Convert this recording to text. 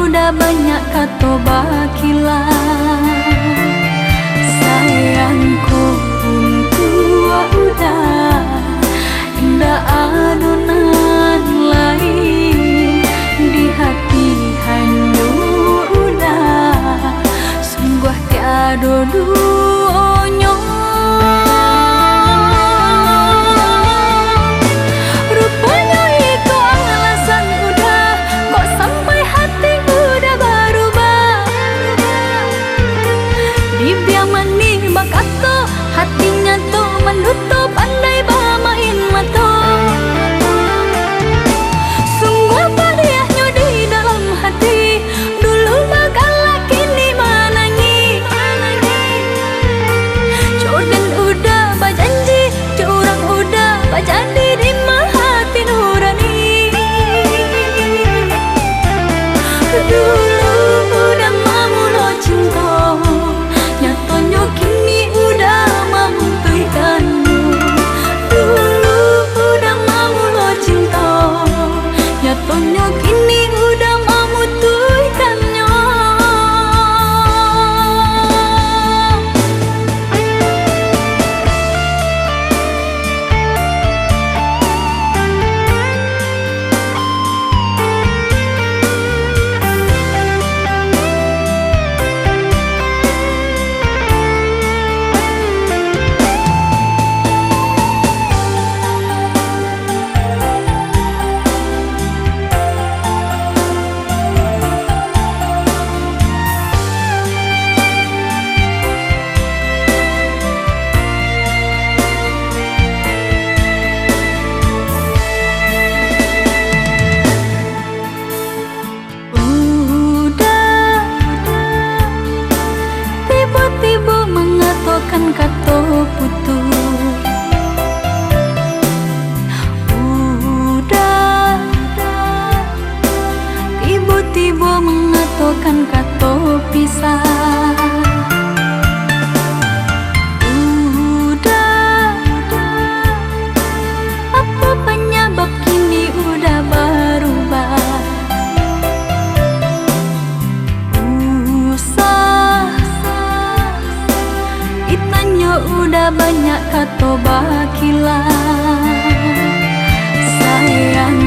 udah banyak kata bakilah. Sayangku tua udah indah adonan lain di hati hanya udah sungguh tiada duanya. Rupanya itu alasan udah kok sampai hati udah berubah. Dibiaman nih bakato hatinya tuh menutup andai bermain mata. Sungguh padiahnya di dalam hati dulu bakalah kini menangi. Jodan udah berjanji, curang udah berjadi di hati nurani. Dulu udah mamula cinta, nyatanya kini udah memberikanmu. Dulu udah mamula cinta, nyatanya kini udah memutuskannya. Tiba-tiba mengatakan kata putus. Udah tiba-tiba mengatakan kata pisah. Udah apa penyebab kini udah berubah. Itanya udah banyak kata bakilah. Sayang